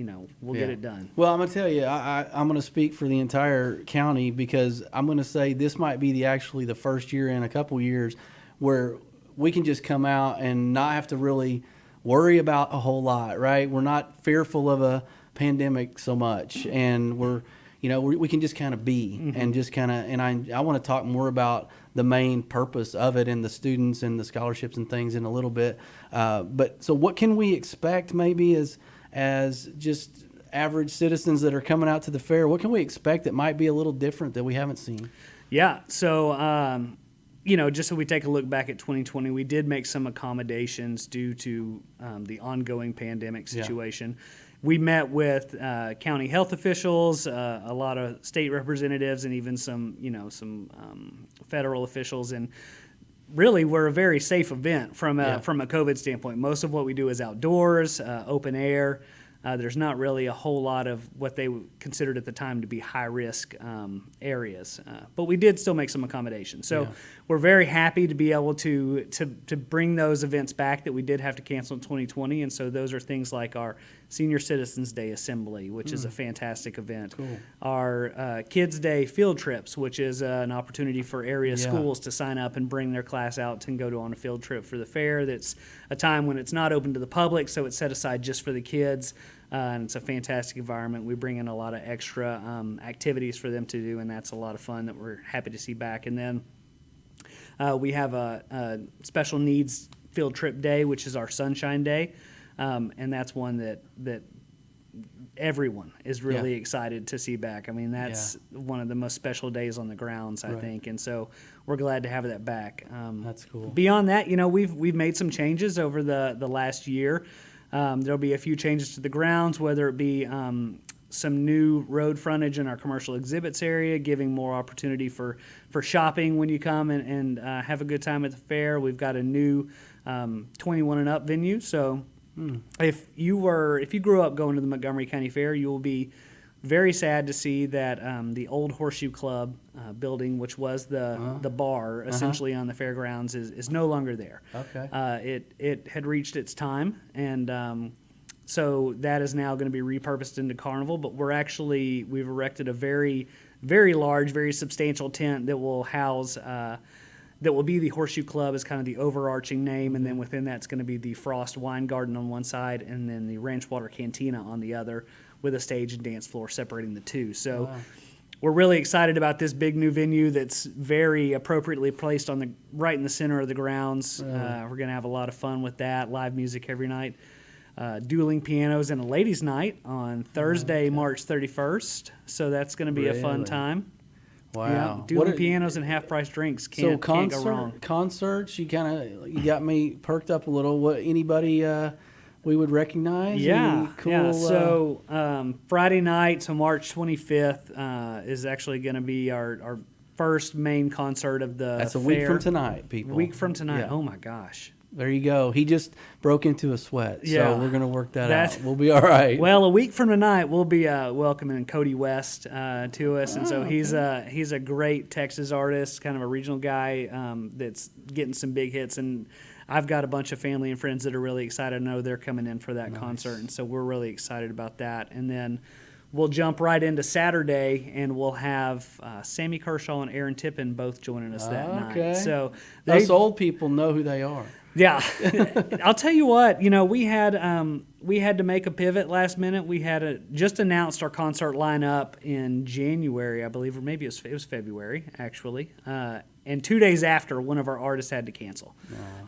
we'll get it done. Well, I'm going to tell you, I'm going to speak for the entire county, because I'm going to say this might be actually the first year in a couple years where we can just come out and not have to really worry about a whole lot, right? We're not fearful of a pandemic so much, and we can just kind of be and just kind of, and I want to talk more about the main purpose of it and the students and the scholarships and things in a little bit. But so what can we expect maybe as just average citizens that are coming out to the fair? What can we expect that might be a little different that we haven't seen? Yeah. So, just so we take a look back at 2020, we did make some accommodations due to the ongoing pandemic situation. Yeah. We met with county health officials, a lot of state representatives, and even some federal officials. And really, we're a very safe event from a COVID standpoint. Most of what we do is outdoors, open air. There's not really a whole lot of what they considered at the time to be high-risk areas. But we did still make some accommodations. So we're very happy to be able to bring those events back that we did have to cancel in 2020. And so those are things like our Senior Citizens Day Assembly, which is a fantastic event. Cool. Our Kids Day field trips, which is an opportunity for area schools to sign up and bring their class out and go on a field trip for the fair. That's a time when it's not open to the public, so it's set aside just for the kids. And it's a fantastic environment. We bring in a lot of extra activities for them to do, and that's a lot of fun that we're happy to see back. And then we have a special needs field trip day, which is our Sunshine Day, and that's one that everyone is really excited to see back. I mean, that's one of the most special days on the grounds, I think, and so we're glad to have that back. That's cool. Beyond that, we've made some changes over the last year. There'll be a few changes to the grounds, whether it be some new road frontage in our commercial exhibits area, giving more opportunity for shopping when you come and have a good time at the fair. We've got a new 21 and up venue. So if you grew up going to the Montgomery County Fair, you will be very sad to see that the old Horseshoe Club building, which was the bar essentially on the fairgrounds, is no longer there. Okay. It had reached its time, and so that is now going to be repurposed into Carnival. But we've erected a very, very large, very substantial tent that will house. That will be the Horseshoe Club as kind of the overarching name, and then within that's going to be the Frost Wine Garden on one side, and then the Ranchwater Cantina on the other, with a stage and dance floor separating the two. So we're really excited about this big new venue that's very appropriately placed right in the center of the grounds. We're going to have a lot of fun with that, live music every night, dueling pianos, and a ladies' night on Thursday, March 31st. So that's going to be a fun time. Wow. Yeah, dueling pianos and half-price drinks can't go wrong. Concerts, you got me perked up a little. Anybody we would recognize? Yeah, cool. Yeah. So Friday night, so March 25th, is actually going to be our first main concert of the That's a fair. week from tonight, people. A week from tonight. Yeah. Oh, my gosh. There you go. He just broke into a sweat, Yeah. so we're going to work that out. We'll be all right. Well, a week from tonight, we'll be welcoming Cody West to us, and so he's a great Texas artist, kind of a regional guy that's getting some big hits, and I've got a bunch of family and friends that are really excited. I know they're coming in for that concert, and so we're really excited about that. And then we'll jump right into Saturday, and we'll have Sammy Kershaw and Aaron Tippin both joining us that night. So those old people know who they are. Yeah, I'll tell you what. We had to make a pivot last minute. We had just announced our concert lineup in January, I believe, or maybe it was February actually. And 2 days after, one of our artists had to cancel.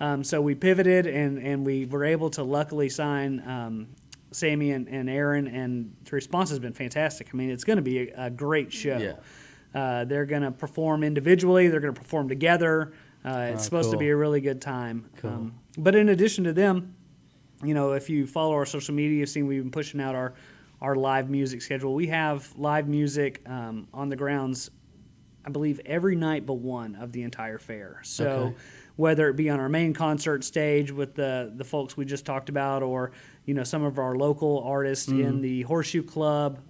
Wow. So we pivoted, and we were able to luckily sign Sammy and Aaron, and the response has been fantastic. I mean, it's going to be a great show. Yeah. They're going to perform individually. They're going to perform together. It's supposed to be a really good time. Cool. But in addition to them, if you follow our social media, you've seen we've been pushing out our live music schedule. We have live music on the grounds, I believe, every night but one of the entire fair. So whether it be on our main concert stage with the folks we just talked about, or some of our local artists in the Horseshoe Club,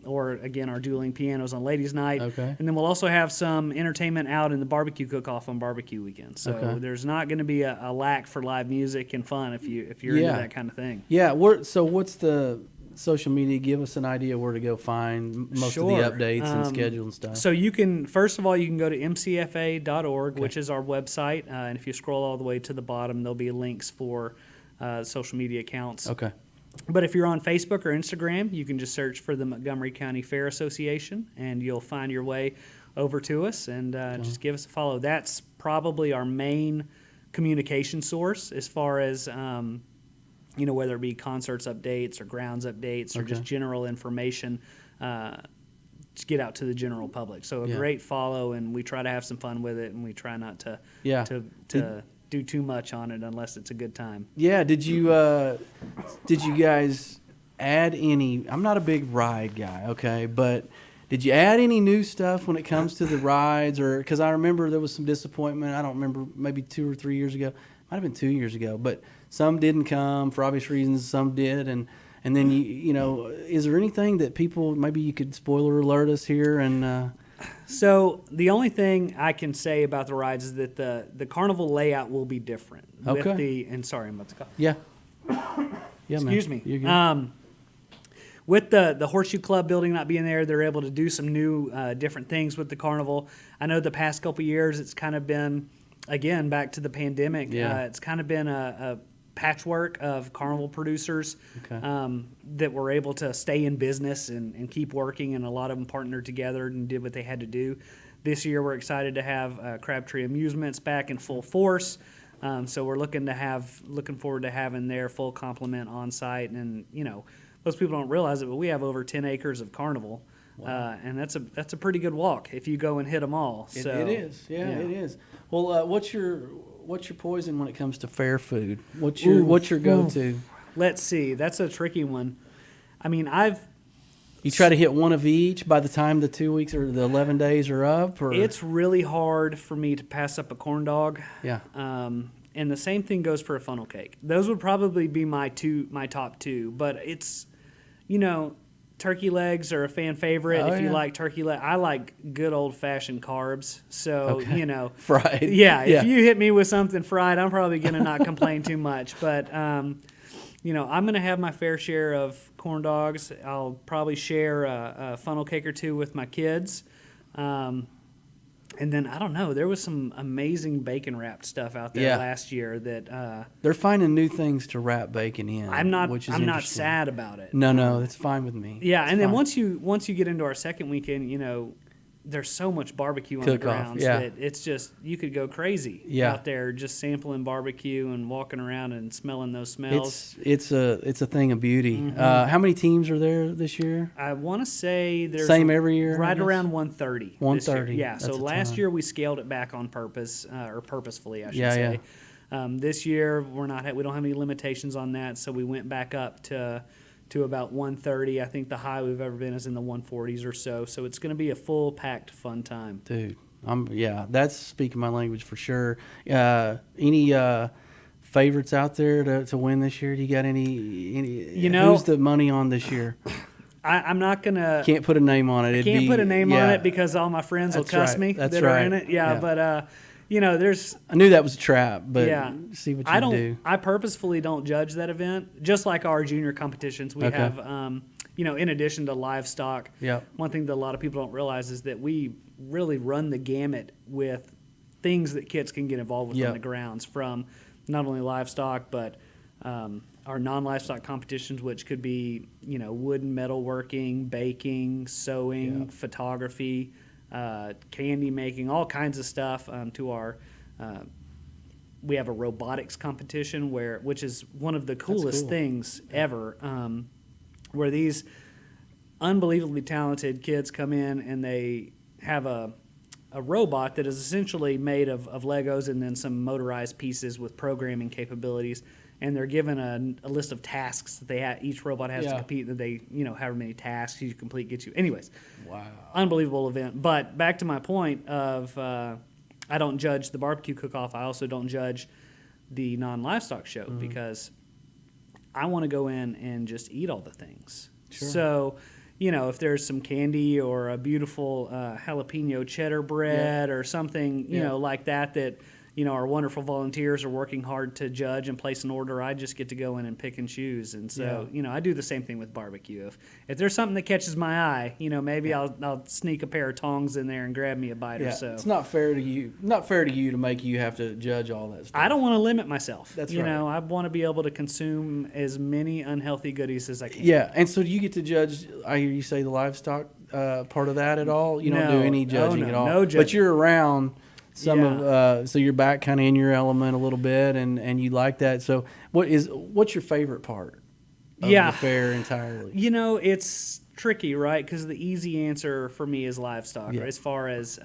or again our dueling pianos on Ladies Night, and then we'll also have some entertainment out in the barbecue cook-off on barbecue weekend. So there's not going to be a lack for live music and fun if you're into that kind of thing. Yeah. So what's the social media? Give us an idea where to go find most of the updates and schedule and stuff. So you can, first of all, you can go to mcfa.org, which is our website, and if you scroll all the way to the bottom, there'll be links for social media accounts. Okay. But if you're on Facebook or Instagram, you can just search for the Montgomery County Fair Association, and you'll find your way over to us, and just give us a follow. That's probably our main communication source as far as whether it be concerts updates or grounds updates or just general information to get out to the general public. So a great follow, and we try to have some fun with it, and we try not to do too much on it unless it's a good time. Yeah. Did you guys add any? I'm not a big ride guy, okay, but did you add any new stuff when it comes to the rides? Or because I remember there was some disappointment. I don't remember, maybe 2 or 3 years ago. Might have been 2 years ago, but some didn't come for obvious reasons. Some did, and then is there anything that people, maybe you could spoiler alert us here? And so the only thing I can say about the rides is that the carnival layout will be different. Okay. Sorry, I'm about to call. Yeah. Excuse me. You're good. With the Horseshoe Club building not being there, they're able to do some new different things with the carnival. I know the past couple years it's kind of been, again, back to the pandemic, it's kind of been a patchwork of carnival producers that were able to stay in business and keep working, and a lot of them partnered together and did what they had to do. This year we're excited to have Crabtree Amusements back in full force, so we're looking forward to having their full complement on site. And most people don't realize it, but we have over 10 acres of carnival. Wow. And that's a pretty good walk if you go and hit them all. So it is, it is. Well, what's your poison when it comes to fair food? What's your go-to? Let's see. That's a tricky one. I mean, you try to hit one of each by the time the 2 weeks or the 11 days are up? Or? It's really hard for me to pass up a corn dog. Yeah. And the same thing goes for a funnel cake. Those would probably be my top two. But it's, turkey legs are a fan favorite. If you like turkey leg, I like good old-fashioned carbs. So, fried. Yeah, if you hit me with something fried, I'm probably going to not complain too much. But, I'm going to have my fair share of corn dogs. I'll probably share a funnel cake or two with my kids. And then, I don't know, there was some amazing bacon-wrapped stuff out there last year that... they're finding new things to wrap bacon in, I'm not interesting. sad about it. No, that's fine with me. Yeah, and then once you get into our second weekend, there's so much barbecue on the grounds that it's just, you could go crazy out there just sampling barbecue and walking around and smelling those smells. It's a thing of beauty. Mm-hmm. How many teams are there this year? I want to say there's same every year, right around 130. 130. Yeah. So last year we scaled it back on purpose, or purposefully, I should say. This year we don't have any limitations on that, so we went back up to about 130. I think the high we've ever been is in the 140s or so. So it's going to be a full packed fun time. Dude, that's speaking my language for sure. Any favorites out there to win this year? Do you got any who's the money on this year? I'm not going to... Can't put a name on it. I can't put a name on it because all my friends will cuss me that are in it. Yeah, but... there's... I knew that was a trap, but see what you do. I purposefully don't judge that event, just like our junior competitions. We have, in addition to livestock, Yep. one thing that a lot of people don't realize is that we really run the gamut with things that kids can get involved with Yep. on the grounds, from not only livestock, but our non-livestock competitions, which could be, wood and metal working, baking, sewing, Yep. photography, candy making, all kinds of stuff, to our we have a robotics competition which is one of the coolest cool. things ever, where these unbelievably talented kids come in and they have a robot that is essentially made of Legos and then some motorized pieces with programming capabilities, and they're given a list of tasks that each robot has to complete, that they, however many tasks you complete gets you. Anyways, Wow. unbelievable event. But back to my point of I don't judge the barbecue cook-off. I also don't judge the non-livestock show, because I want to go in and just eat all the things. Sure. So, if there's some candy or a beautiful jalapeno cheddar bread or something, like that, our wonderful volunteers are working hard to judge and place an order, I just get to go in and pick and choose. And so, I do the same thing with barbecue. If there's something that catches my eye, maybe I'll sneak a pair of tongs in there and grab me a bite or so. It's not fair to you. Not fair to you to make you have to judge all that stuff. I don't want to limit myself. That's right. right. I want to be able to consume as many unhealthy goodies as I can. Yeah, and so do you get to judge? I hear you say the livestock part of that at all. You don't No. do any Oh, judging no. at all. No But judging. you're around some Yeah. of so you're back kind of in your element a little bit, and you like that. So what's your favorite part of the fair entirely? It's tricky, right? Because the easy answer for me is livestock. Yeah. As far as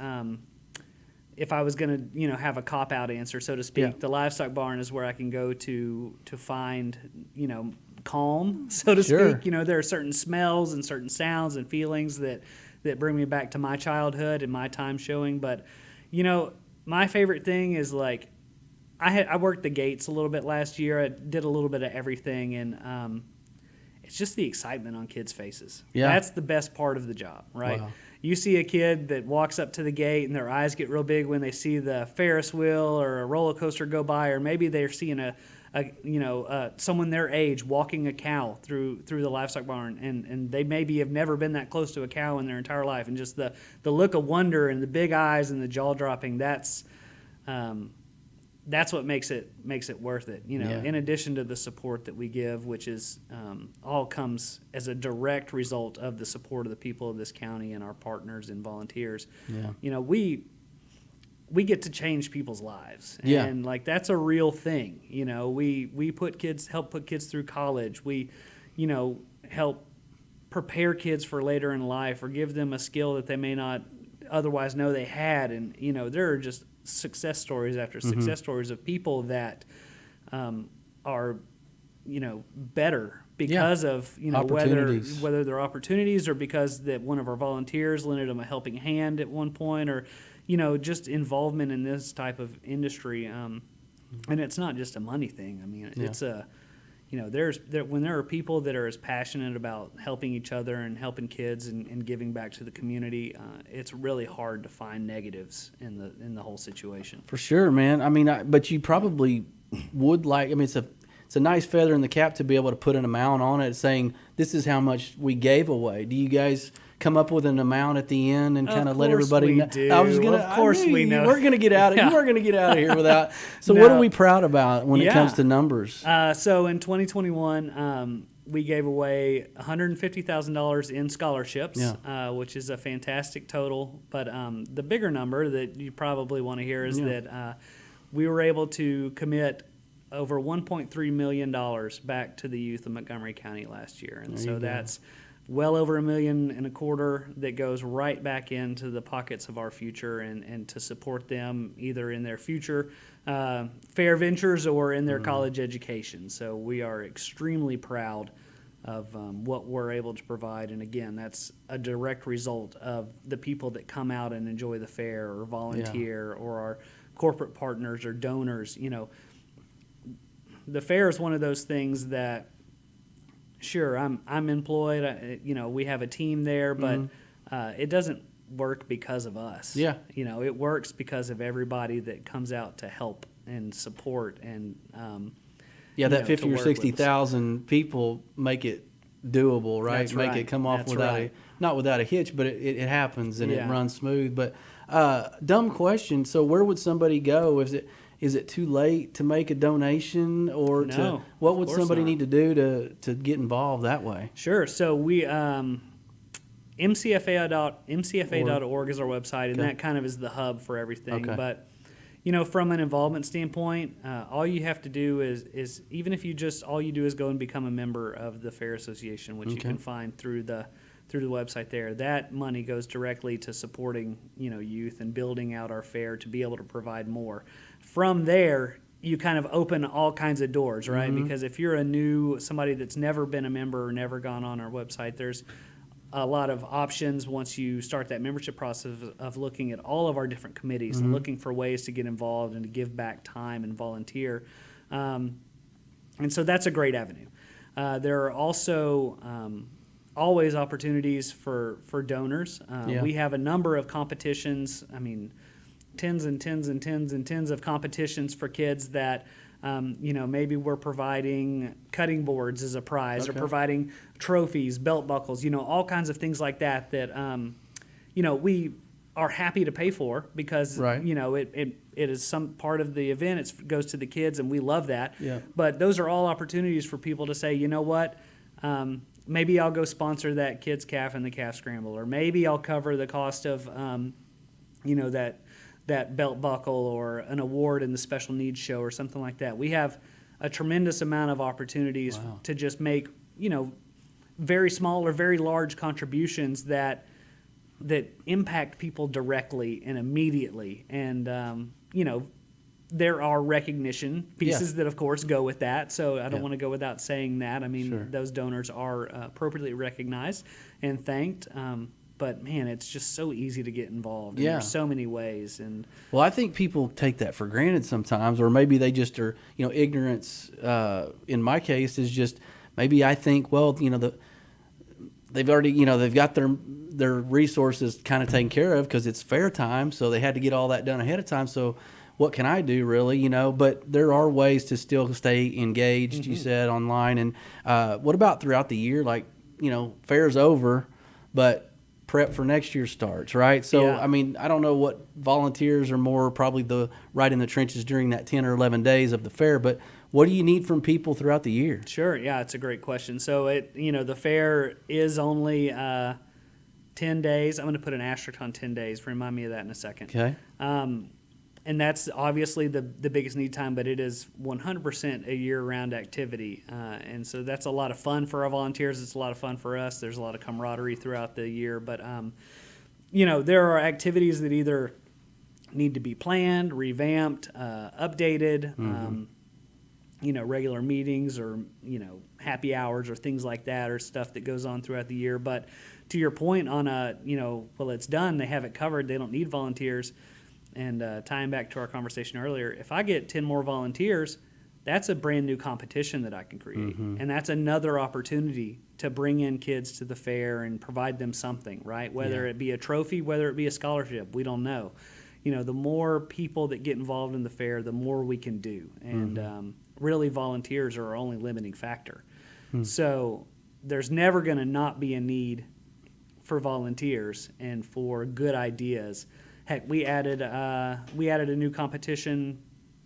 if I was going to, have a cop-out answer, so to speak, the livestock barn is where I can go to find, calm, so to Sure. speak. There are certain smells and certain sounds and feelings that bring me back to my childhood and my time showing. But, my favorite thing is, like, I worked the gates a little bit last year. I did a little bit of everything, and it's just the excitement on kids' faces. Yeah. That's the best part of the job, right? Wow. You see a kid that walks up to the gate and their eyes get real big when they see the Ferris wheel or a roller coaster go by, or maybe they're seeing someone their age walking a cow through the livestock barn, and they maybe have never been that close to a cow in their entire life, and just the look of wonder and the big eyes and the jaw dropping, that's what makes it worth it. In addition to the support that we give, which is all comes as a direct result of the support of the people of this county and our partners and volunteers. Yeah. We get to change people's lives, Yeah. and like that's a real thing. We help put kids through college. We, help prepare kids for later in life, or give them a skill that they may not otherwise know they had. And there are just success stories after success stories of people that are better because of Opportunities. whether they're opportunities, or because that one of our volunteers lended them a helping hand at one point, or just involvement in this type of industry. And it's not just a money thing. I mean, it's a when there are people that are as passionate about helping each other and helping kids and giving back to the community, it's really hard to find negatives in the whole situation. For sure, man. I mean, but you probably would like. I mean, it's a nice feather in the cap to be able to put an amount on it, saying this is how much we gave away. Do you guys come up with an amount at the end and kind of let everybody know? Do. Of course we know. You weren't going to get out of here without. So No. what are we proud about when it comes to numbers? So in 2021, we gave away $150,000 in scholarships, which is a fantastic total. But the bigger number that you probably want to hear is that we were able to commit over $1.3 million back to the youth of Montgomery County last year. And so that's well over $1.25 million that goes right back into the pockets of our future and to support them either in their future fair ventures or in their college education. So we are extremely proud of what we're able to provide. And again, that's a direct result of the people that come out and enjoy the fair or volunteer or our corporate partners or donors. The fair is one of those things that, sure, I'm employed. We have a team there, but it doesn't work because of us. Yeah. It works because of everybody that comes out to help and support and that to 50 or work with us. 60,000 people make it doable, right? That's Make right. it come off That's without right. not without a hitch, but it happens and it Yeah. runs smooth. But dumb question. So where would somebody go? Is it too late to make a donation, or No, what of would course somebody not. need to do to get involved that way? Sure. So we mcfa.org is our website, and Okay. that kind of is the hub for everything. Okay. But from an involvement standpoint, all you have to do is even if all you do is go and become a member of the Fair Association, which you Okay. can find through the website there. That money goes directly to supporting youth and building out our fair to be able to provide more. From there, you kind of open all kinds of doors, right? Mm-hmm. Because if you're somebody that's never been a member or never gone on our website, there's a lot of options once you start that membership process of looking at all of our different committees and looking for ways to get involved and to give back time and volunteer. And so that's a great avenue. There are also always opportunities for donors. Yeah. We have a number of competitions. I mean, tens and tens and tens and tens of competitions for kids that maybe we're providing cutting boards as a prize, or Okay. providing trophies, belt buckles, all kinds of things like that we are happy to pay for because Right. it is some part of the event. It goes to the kids, and we love that. Yeah. But those are all opportunities for people to say, you know what, maybe I'll go sponsor that kids calf and the calf scramble, or maybe I'll cover the cost of that belt buckle or an award in the special needs show or something like that. We have a tremendous amount of opportunities Wow. to just make, very small or very large contributions that impact people directly and immediately. And, there are recognition pieces that, of course, go with that. So I don't want to go without saying that. I mean, Sure. those donors are appropriately recognized and thanked. But man, it's just so easy to get involved. And Yeah. there's so many ways. And Well, I think people take that for granted sometimes, or maybe they just are, ignorance. In my case, is just maybe I think, well, they've already, they've got their resources kind of taken care of because it's fair time, so they had to get all that done ahead of time. So, what can I do, really? But there are ways to still stay engaged. Mm-hmm. You said online, and what about throughout the year? Like, fair's over, but prep for next year starts, right? So, Yeah. I mean, I don't know what volunteers are more probably right in the trenches during that 10 or 11 days of the fair, but what do you need from people throughout the year? sure, yeah, it's a great question. So the fair is only 10 days. I'm going to put an asterisk on 10 days. Remind me of that in a second. Okay. And that's obviously the biggest need time, but it is 100% a year-round activity. And so that's a lot of fun for our volunteers. It's a lot of fun for us. There's a lot of camaraderie throughout the year. But, there are activities that either need to be planned, revamped, updated, regular meetings or, happy hours or things like that, or stuff that goes on throughout the year. But to your point on it's done, they have it covered, they don't need volunteers. And tying back to our conversation earlier, if I get 10 more volunteers, that's a brand new competition that I can create. And that's another opportunity to bring in kids to the fair and provide them something, right? Whether it be a trophy, whether it be a scholarship, we don't know. The more people that get involved in the fair, the more we can do. And really, volunteers are our only limiting factor. So there's never going to not be a need for volunteers and for good ideas. Heck, we added a new competition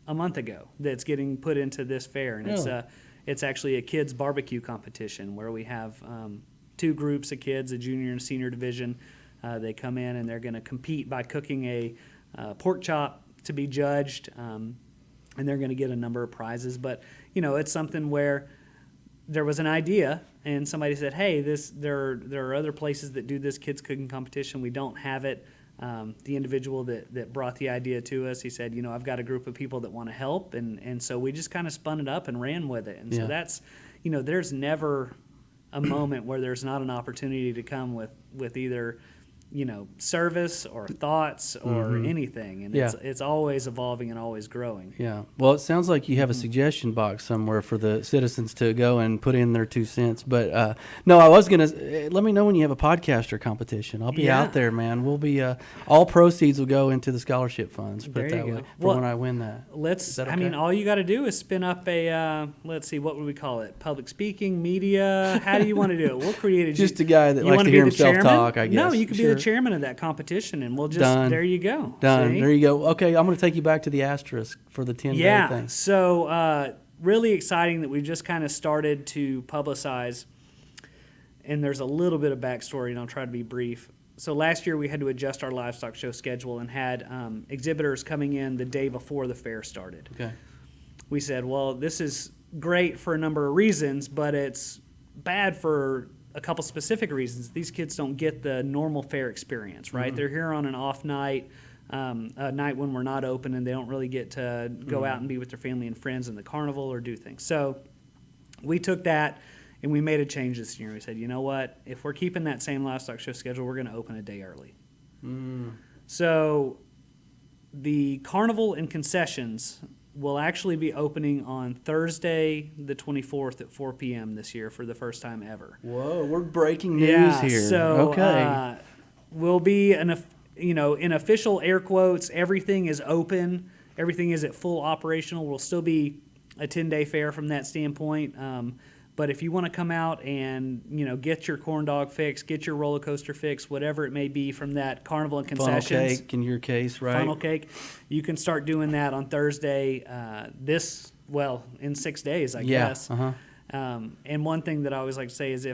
a month ago that's getting put into this fair, and Really? it's actually a kids barbecue competition where we have two groups of kids, a junior and senior division. They come in and they're going to compete by cooking a pork chop to be judged, and they're going to get a number of prizes. But it's something where there was an idea, and somebody said, "Hey, there are other places that do this kids cooking competition. We don't have it." The individual that brought the idea to us, he said, I've got a group of people that want to help. And so we just kind of spun it up and ran with it. And so that's, there's never a moment where there's not an opportunity to come with either, service or thoughts or anything, and it's always evolving and always growing. Yeah. Well, it sounds like you have a suggestion box somewhere for the citizens to go and put in their 2 cents. But no, I was gonna let me know when you have a podcaster competition. I'll be out there, man. We'll be all proceeds will go into the scholarship funds. Put it that way for when I win that. I mean, all you got to do is spin up a let's see, what would we call it? Public speaking, media. How do you want to do it? We'll create just a guy that likes to hear himself talk. I guess. No, you could be the chairman of that competition, and we'll just there you go. Done. See? There you go. Okay, I'm going to take you back to the asterisk for the 10-day thing. So really exciting that we've just kind of started to publicize, and there's a little bit of backstory, and I'll try to be brief. So last year we had to adjust our livestock show schedule and had exhibitors coming in the day before the fair started. Okay. We said, well, this is great for a number of reasons, but it's bad for a couple specific reasons. These kids don't get the normal fair experience, right? They're here on an off night, a night when we're not open, and they don't really get to go out and be with their family and friends in the carnival or do things. So we took that and we made a change this year. We said, you know what? If we're keeping that same livestock show schedule, we're going to open a day early. So the carnival and concessions will actually be opening on Thursday, the 24th at 4 p.m. this year for the first time ever. Whoa, we're breaking news here. So okay. We'll be in official air quotes, everything is open, everything is at full operational. We'll still be a 10-day fair from that standpoint. But if you want to come out and get your corn dog fix, get your roller coaster fix, whatever it may be from that carnival and concessions, funnel cake in your case, right? Funnel cake, you can start doing that on Thursday. In 6 days, I guess. And one thing that I always like to say is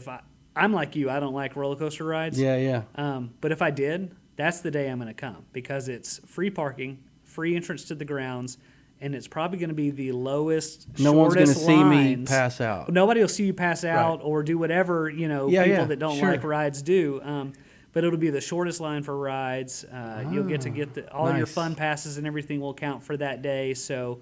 I'm like you, I don't like roller coaster rides. But if I did, that's the day I'm going to come because it's free parking, free entrance to the grounds. And it's probably going to be the lowest, no one's going to see me lines. pass out. Nobody will see you pass out or do whatever people that don't like rides do. But it'll be the shortest line for rides. You'll get all your fun passes and everything will count for that day. So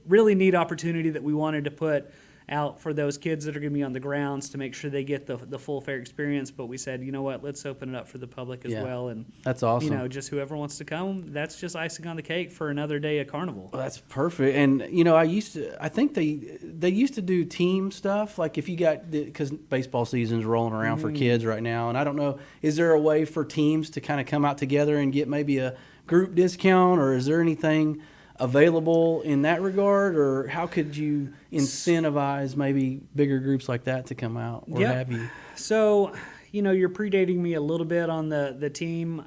really neat opportunity that we wanted to put out for those kids that are going to be on the grounds to make sure they get the full fair experience. But we said, you know what, let's open it up for the public as well. And that's awesome. Just whoever wants to come, that's just icing on the cake for another day of carnival. Well, that's perfect. And I think they used to do team stuff. Like if you got, because baseball season's rolling around for kids right now, and I don't know, is there a way for teams to kind of come out together and get maybe a group discount, or is there anything available in that regard, or how could you incentivize maybe bigger groups like that to come out, or have you? So, you're predating me a little bit on the team.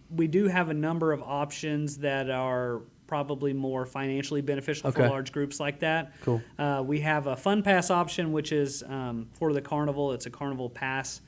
We do have a number of options that are probably more financially beneficial for large groups like that. Cool. We have a fun pass option, which is for the carnival. It's a carnival pass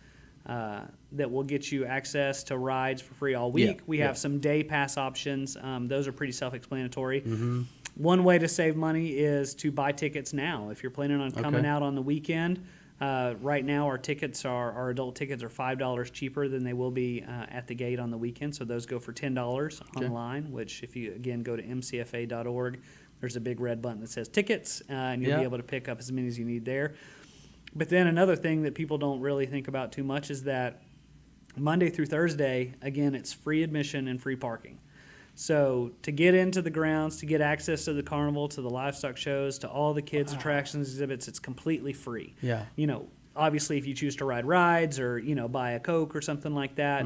that will get you access to rides for free all week. We have some day pass options. Those are pretty self-explanatory. One way to save money is to buy tickets now. If you're planning on coming out on the weekend, right now our adult tickets are $5 cheaper than they will be at the gate on the weekend. So those go for $10 online, which if you, again, go to mcfa.org, there's a big red button that says tickets, and you'll be able to pick up as many as you need there. But then another thing that people don't really think about too much is that Monday through Thursday, again, it's free admission and free parking. So to get into the grounds, to get access to the carnival, to the livestock shows, to all the kids' attractions, exhibits, it's completely free. Obviously, if you choose to ride rides or, buy a Coke or something like that,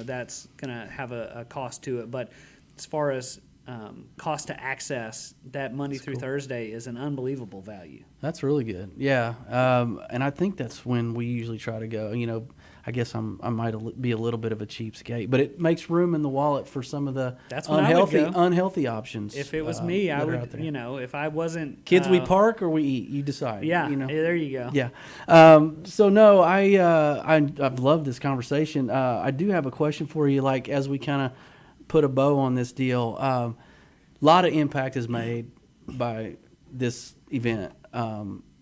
that's going to have a cost to it. But as far as cost to access, that Monday through Thursday is an unbelievable value. That's really good. Yeah. And I think that's when we usually try to go. I guess I might be a little bit of a cheapskate, but it makes room in the wallet for some of the unhealthy options. If it was me, I would, if I wasn't... Kids, we park or we eat, you decide. Yeah, there you go. Yeah. So, no, I've loved this conversation. I do have a question for you, like, as we kind of put a bow on this deal. A lot of impact is made by this event.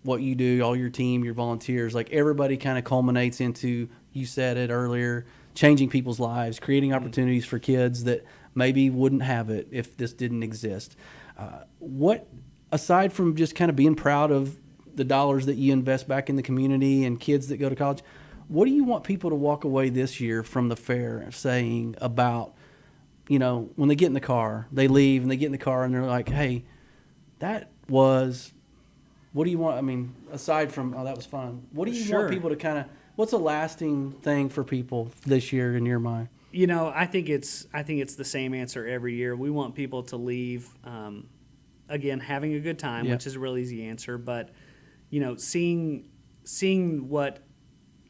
What you do, all your team, your volunteers, like everybody kind of culminates into, you said it earlier, changing people's lives, creating opportunities for kids that maybe wouldn't have it if this didn't exist. What, aside from just kind of being proud of the dollars that you invest back in the community and kids that go to college, What do you want people to walk away this year from the fair saying about, when they get in the car, they leave and they get in the car and they're like, hey, that was, what do you want? I mean, aside from, oh, that was fun. What do you want people to what's a lasting thing for people this year in your mind? I think it's the same answer every year. We want people to leave, again, having a good time, which is a real easy answer, but, seeing what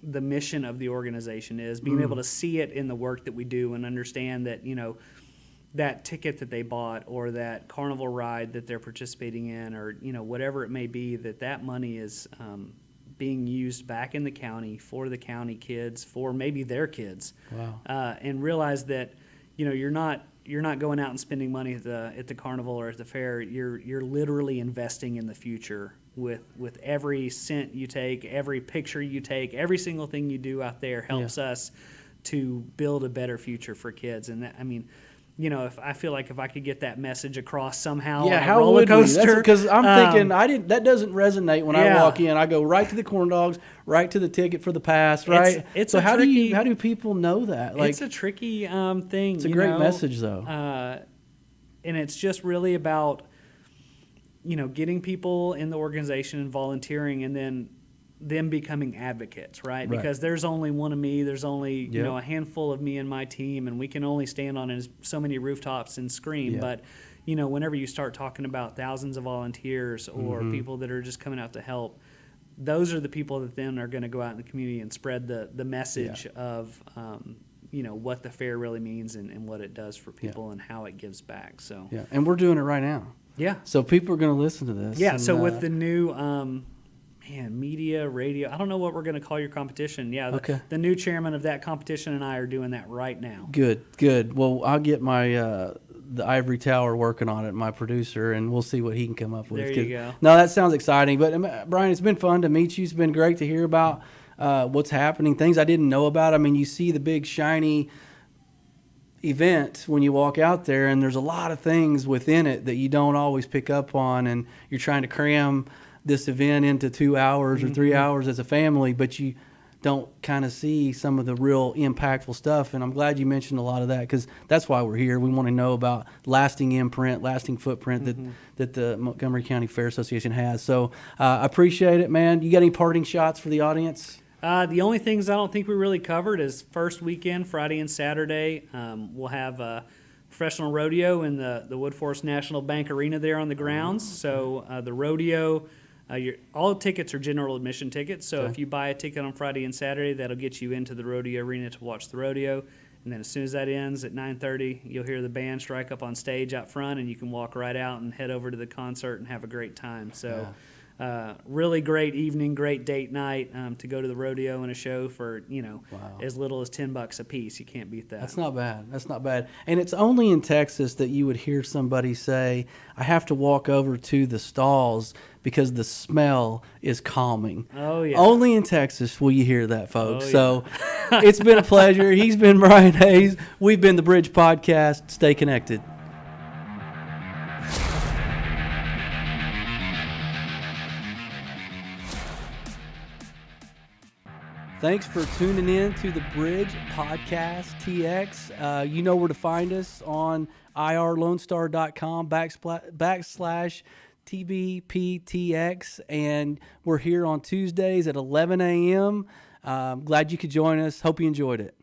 the mission of the organization is, being able to see it in the work that we do and understand that, that ticket that they bought or that carnival ride that they're participating in or, whatever it may be, that money is being used back in the county for the county kids, for maybe their kids. Wow. And realize that, you're not going out and spending money at the carnival or at the fair. You're literally investing in the future with every cent you take, every picture you take, every single thing you do out there helps us to build a better future for kids. And that, if I feel like if I could get that message across somehow on a roller coaster, because I'm thinking that doesn't resonate when I walk in. I go right to the corn dogs, right to the ticket for the pass, right? It's so how do people know that? Like, it's a tricky thing. It's a great message though, and it's just really about getting people in the organization and volunteering, and then them becoming advocates, right? Because there's only one of me. There's only a handful of me and my team, and we can only stand on so many rooftops and scream. But whenever you start talking about thousands of volunteers or people that are just coming out to help, those are the people that then are going to go out in the community and spread the message of what the fair really means and what it does for people and how it gives back. So and we're doing it right now. Yeah. So people are going to listen to this. Yeah. And, so with the new media, radio, I don't know what we're going to call your competition. Yeah. The new chairman of that competition and I are doing that right now. Good. Well, I'll get my the ivory tower working on it, my producer, and we'll see what he can come up with. There you go. No, that sounds exciting. But Brian, it's been fun to meet you. It's been great to hear about what's happening, things I didn't know about. You see the big shiny event when you walk out there, and there's a lot of things within it that you don't always pick up on, and you're trying to cram this event into 2 hours or 3 hours as a family, but you don't kind of see some of the real impactful stuff. And I'm glad you mentioned a lot of that, because that's why we're here. We want to know about lasting imprint, lasting footprint that the Montgomery County Fair Association has. So I appreciate it, man. You got any parting shots for the audience? The only things I don't think we really covered is first weekend, Friday and Saturday. We'll have a professional rodeo in the Woodforest National Bank Arena there on the grounds. So the rodeo, all tickets are general admission tickets. So if you buy a ticket on Friday and Saturday, that'll get you into the rodeo arena to watch the rodeo. And then as soon as that ends at 9:30, you'll hear the band strike up on stage out front, and you can walk right out and head over to the concert and have a great time. So. Really great evening, great date night to go to the rodeo and a show for, as little as $10 a piece. You can't beat that. That's not bad. And it's only in Texas that you would hear somebody say, I have to walk over to the stalls because the smell is calming. Oh, yeah. Only in Texas will you hear that, folks. Oh, yeah. So it's been a pleasure. He's been Brian Hayes. We've been the Bridge Podcast. Stay connected. Thanks for tuning in to the Bridge Podcast TX. You know where to find us on irlonestar.com / TBPTX. And we're here on Tuesdays at 11 a.m. Glad you could join us. Hope you enjoyed it.